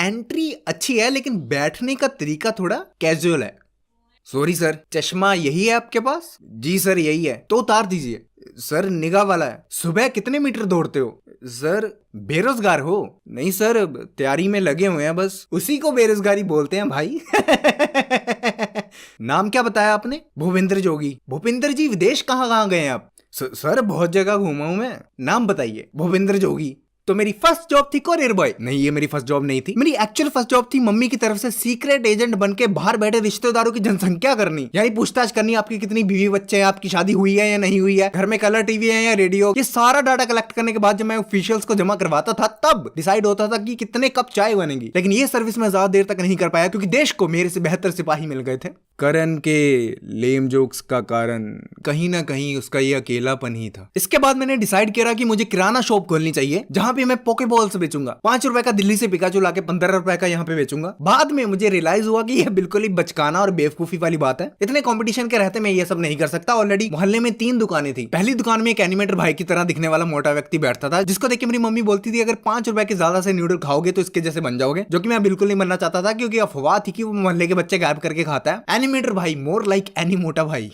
Entry अच्छी है लेकिन बैठने का तरीका थोड़ा कैजुअल है। सॉरी सर, चश्मा यही है आपके पास? जी सर यही है। तो उतार दीजिए। सर निगाह वाला है। सुबह कितने मीटर दौड़ते हो? सर बेरोजगार हो? नहीं सर, तैयारी में लगे हुए हैं बस। उसी को बेरोजगारी बोलते हैं भाई। नाम क्या बताया आपने? भूपेंद्र जोगी। भूपेंद्र जी विदेश कहाँ कहाँ गए हैं आप? सर बहुत जगह घूमा हूं मैं। नाम बताइए। भूपेंद्र जोगी। तो मेरी फर्स्ट जॉब थी कोरियर बॉय? नहीं, ये मेरी फर्स्ट जॉब नहीं थी। मेरी एक्चुअल फर्स्ट जॉब थी मम्मी की तरफ से सीक्रेट एजेंट बन के बाहर बैठे रिश्तेदारों की जनसंख्या करनी, यानी पूछताछ करनी आपकी कितनी बीवी बच्चे हैं, आपकी शादी हुई है या नहीं हुई है, घर में कलर टीवी है या रेडियो। ये सारा डाटा कलेक्ट करने के बाद जब मैं ऑफिशियल्स को जमा करवाता था तब डिसाइड होता था कि कितने कप चाय बनेगी। लेकिन ये सर्विस में ज्यादा देर तक नहीं कर पाया क्योंकि देश को मेरे से बेहतर सिपाही मिल गए थे। करण के लेम जोक्स का कारण कहीं ना कहीं उसका ये अकेलापन ही था। इसके बाद मैंने डिसाइड किया कि मुझे किराना शॉप खोलनी चाहिए जहां पे मैं पोकेबॉल्स बेचूंगा। 5 रुपए का दिल्ली से पिकाचू लाके 15 रुपए का यहाँ पे बेचूंगा। बाद में मुझे रियलाइज हुआ कि यह बिल्कुल ही बचकाना और बेवकूफी वाली बात है। इतने कंपटीशन के रहते मैं ये सब नहीं कर सकता। ऑलरेडी मोहल्ले में 3 दुकानें थी। पहली दुकान में एक एनिमेटर भाई की तरह दिखने वाला मोटा व्यक्ति बैठता था जिसको देख के मेरी मम्मी बोलती थी अगर 5 रुपए के ज्यादा से नूडल खाओगे तो इसके जैसे बन जाओगे, जो कि मैं बिल्कुल नहीं बनना चाहता था क्योंकि अफवाह थी कि वो मोहल्ले के बच्चे गायब करके खाता है। एनिमेटर भाई मोर लाइक एनी मोटा भाई।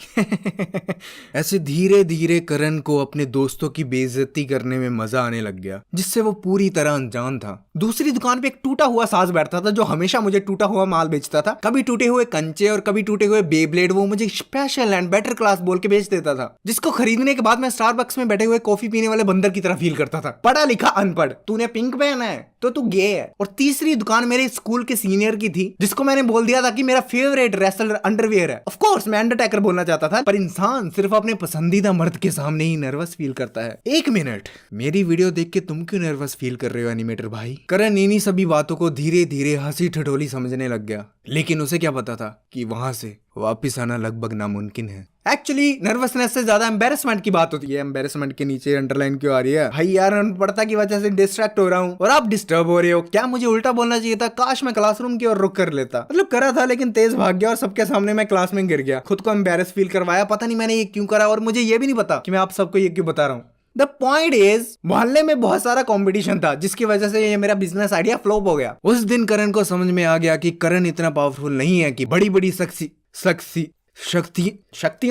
ऐसे धीरे धीरे करण को अपने दोस्तों की बेइज्जती करने में मजा आने लग गया जिससे वो पूरी तरह अनजान था। दूसरी दुकान पे एक टूटा हुआ साज बैठता था जो हमेशा मुझे टूटा हुआ माल बेचता था। कभी टूटे हुए कंचे और कभी टूटे हुए बेब्लेड वो मुझे स्पेशल एंड बेटर क्लास बोल के बेच देता था, जिसको खरीदने के बाद मैं स्टारबक्स में बैठे हुए कॉफी पीने वाले बंदर की तरह फील करता था। पढ़ा लिखा अनपढ़, तूने पिंक पहना है तो तू गे है। और तीसरी दुकान मेरे स्कूल के सीनियर की थी जिसको मैंने बोल दिया था कि मेरा फेवरेट रेसलर अंडरवियर है। ऑफ कोर्स मैं अंडरटेकर बोलना चाहता था, पर इंसान सिर्फ अपने पसंदीदा मर्द के सामने ही नर्वस फील करता है। एक मिनट, मेरी वीडियो देख के तुम क्यों नर्वस फील कर रहे हो एनिमेटर भाई? करण इन्हीं सभी बातों को धीरे धीरे हंसी ठिठोली समझने लग गया, लेकिन उसे क्या पता था कि वहां से वापिस आना लगभग नामुमकिन है। एक्चुअली नर्वसनेस से ज्यादा एम्बेरसमेंट की बात होती है। एम्बेरसमेंट के नीचे अंडरलाइन क्यों आ रही है भाई? यार अनपढ़ता की वजह से डिस्ट्रैक्ट हो रहा हूँ और आप डिस्टर्ब हो रहे हो। क्या मुझे उल्टा बोलना चाहिए था? काश मैं क्लासरूम की ओर रुक कर लेता। मतलब करा था लेकिन तेज भाग गया और सबके सामने मैं क्लास में गिर गया। खुद को एम्बेरस फील करवाया। पता नहीं मैंने ये क्यों करा और मुझे ये भी नहीं पता कि मैं आप सबको ये क्यों बता रहा हूँ। द पॉइंट इज मोहल्ले में बहुत सारा कंपटीशन था जिसकी वजह से ये मेरा बिजनेस आइडिया फ्लॉप हो गया। उस दिन करण को समझ में आ गया कि करण इतना पावरफुल नहीं है कि बड़ी बड़ी शक्तियों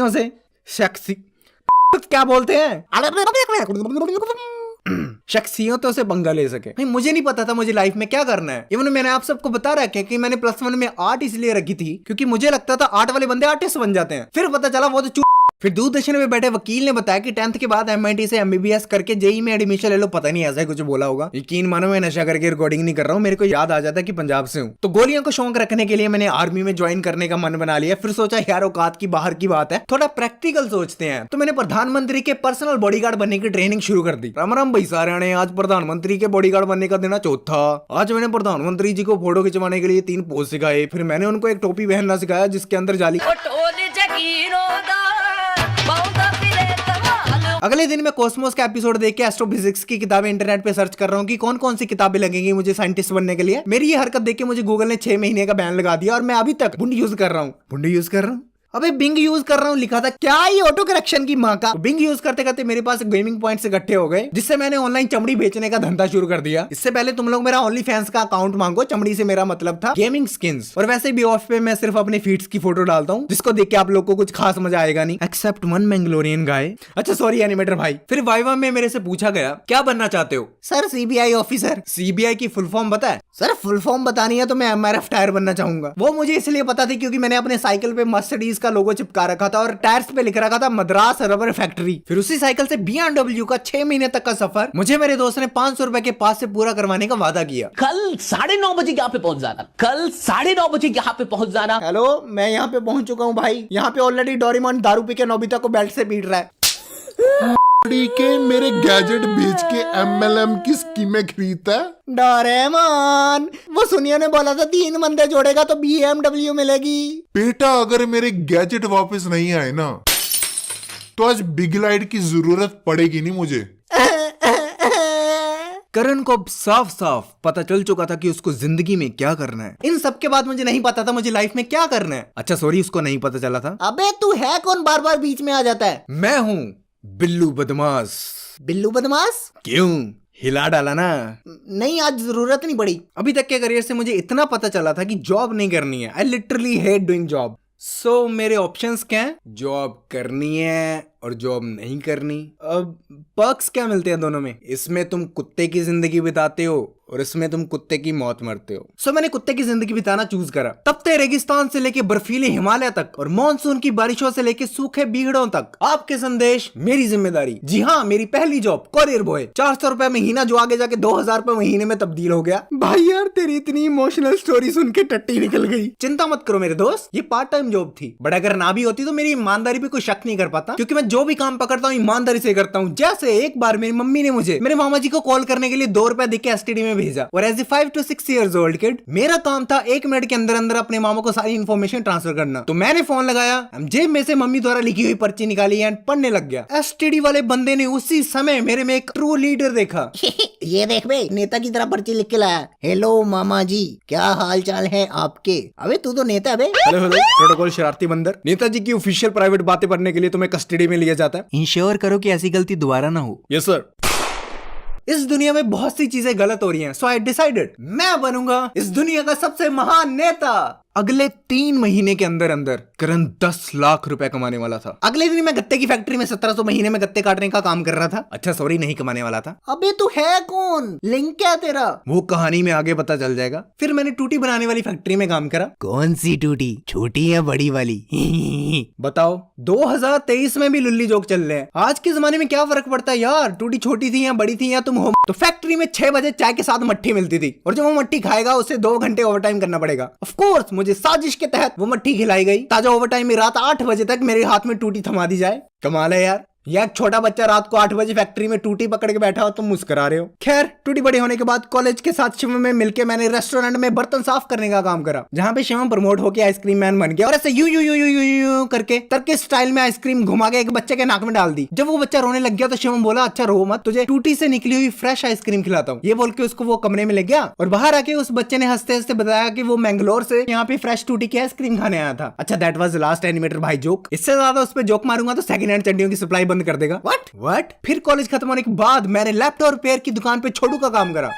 से क्या बोलते हैं शख्सियतों से पंगा ले सके। भाई मुझे नहीं पता था मुझे लाइफ में क्या करना है। इवन मैंने आप सबको बता रखा है कि मैंने +1 में आर्ट इसलिए रखी थी क्योंकि मुझे लगता था आर्ट वाले बंदे आर्टिस्ट बन जाते हैं। फिर पता चला वो तो फिर दूरदर्शन में बैठे वकील ने बताया कि 10th के बाद MIT से MBBS करके जेई में एडमिशन ले लो। पता नहीं ऐसा ही कुछ बोला होगा। यकीन मानो मैं नशा करके रिकॉर्डिंग नहीं कर रहा हूँ। मेरे को याद आ जाता है कि पंजाब से हूँ। तो गोलियों को शौक रखने के लिए मैंने आर्मी में ज्वाइन करने का मन बना लिया। फिर सोचा यार औकात की बाहर की बात है, थोड़ा प्रैक्टिकल सोचते हैं। तो मैंने प्रधानमंत्री के पर्सनल बॉडीगार्ड बनने की ट्रेनिंग शुरू कर दी। राम राम भाई सारे आने। आज प्रधानमंत्री के बॉडीगार्ड बनने का दिन चौथा। आज मैंने प्रधानमंत्री जी को फोटो खिंचवाने के लिए 3 पोज सिखाए। फिर मैंने उनको एक टोपी पहनना सिखाया जिसके अंदर जाली। अगले दिन मैं कॉस्मोस का एपिसोड देख के एस्ट्रोफिजिक्स की किताबें इंटरनेट पे सर्च कर रहा हूँ कि कौन कौन सी किताबें लगेंगी मुझे साइंटिस्ट बनने के लिए। मेरी ये हरकत देख के मुझे गूगल ने 6 महीने का बैन लगा दिया और मैं अभी तक बुंड यूज कर रहा हूँ। अबे बिंग यूज कर रहा हूँ लिखा था। क्या ये ऑटो करेक्शन की माँ का। बिंग यूज करते करते मेरे पास गेमिंग पॉइंट्स इकट्ठे हो गए जिससे मैंने ऑनलाइन चमड़ी बेचने का धंधा शुरू कर दिया। इससे पहले तुम लोग मेरा ओनली फैंस का अकाउंट मांगो। चमड़ी से मेरा मतलब था गेमिंग स्किन्स। और वैसे भी ऑफ पे मैं सिर्फ अपने फीट्स की फोटो डालता हूँ जिसको देख के आप लोग को कुछ खास मजा आएगा नहीं, एक्सेप्ट 1 मैंगलोरियन गाय। अच्छा सॉरी एनिमेटर भाई। फिर वाइवा में मेरे से पूछा गया क्या बनना चाहते हो? Sir CBI officer. CBI की फुल फॉर्म पता है? सर फुल फॉर्म बतानी है तो मैं MRF टायर बनना चाहूंगा। वो मुझे इसलिए पता थी क्योंकि मैंने अपने साइकिल पे मर्सिडीज का लोगो चिपका रखा था और टायर्स पे लिख रखा था मद्रास रबर फैक्ट्री। फिर उसी साइकिल से BMW का 6 महीने तक का सफर मुझे मेरे दोस्त ने 500 रुपए के पास से पूरा करवाने का वादा किया। कल 9:30 बजे यहाँ पे पहुंच जाना। हेलो मैं यहाँ पे पहुंच चुका हूँ भाई। यहाँ पे ऑलरेडी डोरेमोन दारू पी के नोबिता को बेल्ट से पीट रहा है। के मेरे गैजेट बेच के MLM की स्कीमें खरीदता है। डोरेमोन वो सुनिया ने बोला था 3 बंदे जोड़ेगा तो BMW मिलेगी। बेटा अगर मेरे गैजेट वापस नहीं आए ना तो आज बिग लाइट की जरूरत पड़ेगी नहीं मुझे। करण को अब साफ साफ पता चल चुका था कि उसको जिंदगी में क्या करना है। इन सब के बाद मुझे नहीं पता था मुझे लाइफ में क्या करना है। अच्छा सॉरी उसको नहीं पता चला था। अबे तू है कौन बार बार बीच में आ जाता है? मैं हूँ बिल्लू बदमाश। बिल्लू बदमाश? क्यों हिला डाला ना। नहीं, आज जरूरत नहीं पड़ी। अभी तक के करियर से मुझे इतना पता चला था कि जॉब नहीं करनी है। I literally hate doing job. So मेरे ऑप्शंस क्या हैं? जॉब करनी है और जॉब नहीं करनी। अब पर्क्स क्या मिलते हैं दोनों में? इसमें तुम कुत्ते की जिंदगी बिताते हो और इसमें तुम कुत्ते की मौत मरते हो। सो मैंने कुत्ते की जिंदगी बिताना चूज करा। तपते रेगिस्तान से लेके बर्फीले हिमालय तक और मॉनसून की बारिशों से लेके सूखे बीहड़ों तक आपके संदेश, मेरी जिम्मेदारी। जी हाँ, मेरी पहली जॉब कोरियर बॉय। 400 रुपए महीना जो आगे जाके 2000 रुपए महीने में तब्दील हो गया। भाई यार, तेरी इतनी इमोशनल स्टोरी सुन के टट्टी निकल गई। चिंता मत करो मेरे दोस्त, ये पार्ट टाइम जॉब थी, बट अगर ना भी होती तो मेरी ईमानदारी पे कोई शक नहीं कर पाता, क्योंकि मैं जो भी काम पकड़ता हूँ ईमानदारी से करता हूँ। जैसे एक बार मेरी मम्मी ने मुझे मेरे मामा जी को कॉल करने के लिए 2 रुपए देके एसटीडी में भेजा, और as a 5 to 6 years old kid मेरा काम था 1 मिनट के अंदर अंदर अपने मामा को सारी इन्फॉर्मेशन ट्रांसफर करना। तो मैंने फोन लगाया, जेब में से मम्मी द्वारा लिखी हुई पर्ची निकाली एंड पढ़ने लग गया। एसटीडी वाले बंदे ने उसी समय मेरे में एक ट्रू लीडर देखा। ये देख बे, नेता की तरह पर्ची लिख के लाया। हेलो मामा जी, क्या हाल चाल है आपके? अबे तू तो नेता बे। हेलो हेलो, प्रोटोकॉल शरारती बंदर। नेताजी की ऑफिशियल प्राइवेट बातें पढ़ने के लिए तुम्हें कस्टडी में लिया जाता है। इंश्योर करो कि ऐसी गलती दोबारा ना हो। Yes sir. इस दुनिया में बहुत सी चीजें गलत हो रही हैं, सो आई डिसाइडेड मैं बनूंगा इस दुनिया का सबसे महान नेता। अगले 3 महीने के अंदर अंदर करण 10 लाख रुपए कमाने वाला था। अगले दिन मैं गत्ते की फैक्ट्री में 1700 महीने में गत्ते काटने का काम कर रहा था। अच्छा सॉरी, नहीं कमाने वाला था। अबे तू है कौन? लिंक क्या तेरा? वो कहानी में आगे पता चल जाएगा। फिर मैंने टूटी बनाने वाली फैक्ट्री में काम करा। कौन सी टूटी, छोटी या बड़ी वाली? बताओ, 2023 में भी लुल्ली जोक चल रहे हैं। आज के जमाने में क्या फर्क पड़ता है यार, टूटी छोटी थी या बड़ी थी या तुम हो। तो फैक्ट्री में 6 बजे चाय के साथ मट्ठी मिलती थी, और जो वो मट्ठी खाएगा उसे 2 घंटे ओवर टाइम करना पड़ेगा। ऑफ कोर्स मुझे साजिश के तहत वो मट्ठी खिलाई गई ताजा ओवर टाइम में रात 8 बजे तक मेरे हाथ में टूटी थमा दी जाए। कमाल है यार, या एक छोटा बच्चा रात को 8 बजे फैक्ट्री में टूटी पकड़ के बैठा हो, तुम मुस्कुरा रहे हो। खैर, टूटी बड़ी होने के बाद कॉलेज के साथ शिवम में मिलके मैंने रेस्टोरेंट में बर्तन साफ करने का काम करा, जहाँ पे शिवम प्रमोट होके आइसक्रीम मैन बन गया और ऐसे you you you you you you करके टर्की स्टाइल में आइसक्रीम घुमा के एक बच्चे के नाक में डाल दी। जब वो बच्चा रोने लग गया तो शिवम बोला, अच्छा रो मत, तुझे टूटी से निकली हुई फ्रेश आइसक्रीम खिलाता हूँ। ये बोल के उसको वो कमरे में ले गया और बाहर आके उस बच्चे ने हंसते हंसते बताया कि वो मैंगलोर से यहाँ पे फ्रेश टूटी की आइसक्रीम खाने आया था। अच्छा, दैट वाज लास्ट एनिमेटेड भाई जोक। इससे ज्यादा उस पर जोक मारूंगा तो सेकंड हैंड चड्डियों की सप्लाई बंद कर देगा। व्हाट? फिर कॉलेज खत्म होने के बाद मैंने लैपटॉप रिपेयर की दुकान पे छोटू का काम करा।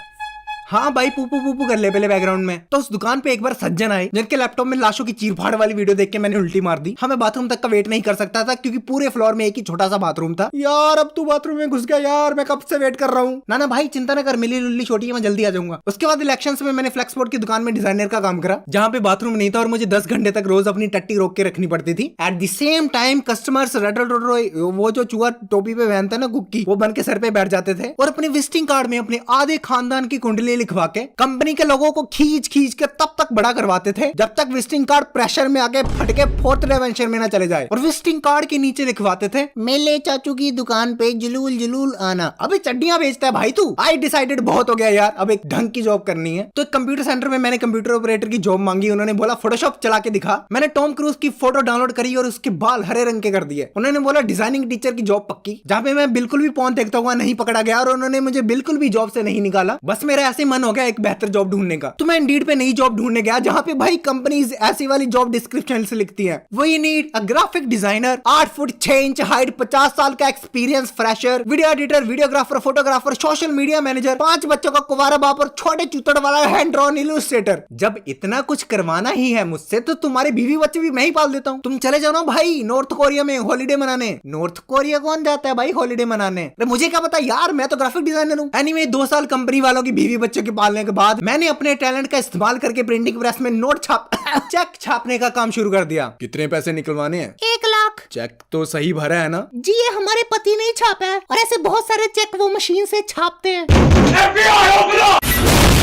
हाँ भाई, पूपू पूपू कर ले पहले बैकग्राउंड में। तो उस दुकान पे एक बार सज्जन आए जिनके लैपटॉप में लाशों की चीरफाड़ वाली वीडियो देख के मैंने उल्टी मार दी। हाँ, मैं बाथरूम तक का वेट नहीं कर सकता था क्योंकि पूरे फ्लोर में एक ही छोटा सा बाथरूम था। यार अब तू बाथरूम में घुस गया यार, मैं कब से वेट कर रहा हूँ। ना भाई चिंता न कर, मिली लुल्ली छोटी है, मैं जल्दी आ जाऊंगा। उसके बाद इलेक्शंस में मैंने फ्लेक्सपोर्ट की दुकान में डिजाइनर का काम करा, जहाँ पे बाथरूम नहीं था और मुझे 10 घंटे तक रोज अपनी टट्टी रोक के रखनी पड़ती थी। At the same time customers वो जो चूहा टोपी पे पहनता है ना कुक्की, वो बन के सर पे बैठ जाते थे और अपने विजिटिंग कार्ड में अपने आधे खानदान की कुंडली लिखवा के कंपनी के लोगों को खींच खींच के तब तक बड़ा करवाते थे जब तक विजिटिंग कार्ड प्रेशर में आके फट के 4th डायमेंशन में ना चले जाए, और विजिटिंग कार्ड के नीचे लिखवाते थे, मेले चाचू की दुकान पे जुलूल जुलूल आना। अबे चड्डियां बेचता है भाई तू। आई डिसाइडेड बहुत हो गया यार, अब एक ढंग की जॉब करनी है। तो एक कंप्यूटर सेंटर में मैंने कंप्यूटर ऑपरेटर की जॉब मांगी। उन्होंने बोला फोटोशॉप चला के दिखा। मैंने टॉम क्रूज की फोटो डाउनलोड करी और उसके बाल हरे रंग के कर दिए। उन्होंने बोला डिजाइनिंग टीचर की जॉब पक्की, जहाँ पे मैं बिल्कुल भी पौन देखता हुआ नहीं पकड़ा गया और उन्होंने मुझे बिल्कुल भी जॉब से नहीं निकाला। बस मेरा ऐसे मन हो गया एक बेहतर जॉब ढूंढने का। तो मैं इंडीड पे नई जॉब ढूंढने गया, जहाँ पे भाई कंपनीज ऐसी वाली जॉब डिस्क्रिप्शन से लिखती हैं, we need a graphic designer, 8 foot 6 inch height, 50 साल का experience fresher, video editor, videographer, photographer, social media manager, 5 बच्चों का कुंवारा बाप और छोटे चूतड़ वाला हैंड ड्रॉन इलस्ट्रेटर। जब इतना कुछ करवाना ही है मुझसे तो तुम्हारे बीवी बच्चे भी मैं ही पाल देता हूँ। तुम चले जाओ ना भाई नॉर्थ कोरिया में हॉलीडे मनाने। नॉर्थ कोरिया कौन जाता है भाई हॉलीडे मनाने? अरे मुझे क्या पता यार, मैं तो ग्राफिक डिजाइनर हूँ। एनीवे 2 साल कंपनी वालों की बीवी बच्चों के पालने के बाद मैंने अपने टैलेंट का इस्तेमाल करके प्रिंटिंग प्रेस में नोट चेक छापने का काम शुरू कर दिया। कितने पैसे निकलवाने हैं? 1 लाख। चेक तो सही भरा है ना? जी ये हमारे पति ने ही छापा है, और ऐसे बहुत सारे चेक वो मशीन से छापते हैं।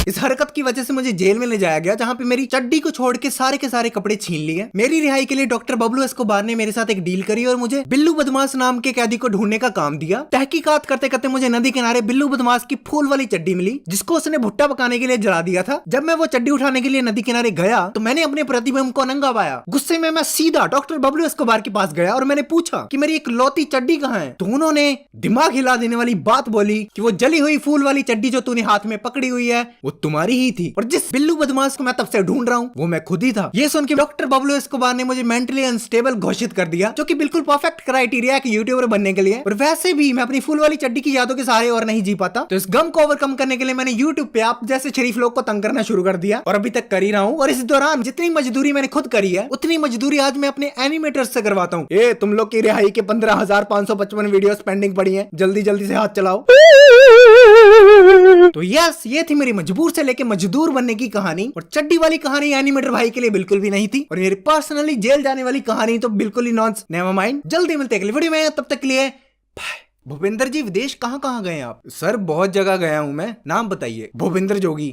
इस हरकत की वजह से मुझे जेल में ले जाया गया, जहाँ पे मेरी चड्डी को छोड़ के सारे कपड़े छीन लिए। मेरी रिहाई के लिए डॉक्टर बबलू एस्कोबार ने मेरे साथ एक डील करी और मुझे बिल्लू बदमाश नाम के कैदी को ढूंढने का काम दिया। तहकीकात करते करते मुझे नदी किनारे बिल्लू बदमाश की फूल वाली चड्डी मिली, जिसको उसने भुट्टा पकाने के लिए जला दिया था। जब मैं वो चड्डी उठाने के लिए नदी किनारे गया तो मैंने अपने प्रतिबिंब को नंगा पाया। गुस्से में मैं सीधा डॉक्टर बबलू एस्कोबार के पास गया और मैंने पूछा कि मेरी एक लौती चड्डी कहाँ है। तो उन्होंने दिमाग हिला देने वाली बात बोली कि वो जली हुई फूल वाली चड्डी जो तूने हाथ में पकड़ी हुई है वो तुम्हारी ही थी, और जिस बिल्लू बदमाश को मैं तब से ढूंढ रहा हूँ वो मैं खुद ही था। ये सुन के डॉक्टर बबलू एस्कोबार ने मुझे मेंटली अनस्टेबल घोषित कर दिया, जो कि बिल्कुल परफेक्ट क्राइटेरिया है यूट्यूबर बनने के लिए। और वैसे भी मैं अपनी फुल वाली चड्डी की यादों के सहारे और नहीं जी पाता, तो इस गम को ओवरकम करने के लिए मैंने यूट्यूब पे आप जैसे शरीफ लोग को तंग करना शुरू कर दिया, और अभी तक कर ही रहा हूँ। और इस दौरान जितनी मजदूरी मैंने खुद करी है उतनी मजदूरी आज मैं अपने एनिमेटर्स से करवाता हूँ। ए तुम लोग की रिहाई के 15,555 वीडियोस पेंडिंग पड़ी हैं, जल्दी जल्दी से हाथ चलाओ। तो यस, ये थी मेरी मजबूर से लेके मजदूर बनने की कहानी, और चड्डी वाली कहानी एनिमेटर भाई के लिए बिल्कुल भी नहीं थी, और मेरी पर्सनली जेल जाने वाली कहानी तो बिल्कुल ही नॉन्स। नेवर माइंड, जल्दी मिलते हैं अगली वीडियो में, तब तक के लिए बाय। भूपेंद्र जी विदेश कहाँ कहाँ गए आप? सर बहुत जगह गया हूँ मैं, नाम बताइए। भूपेंद्र जोगी।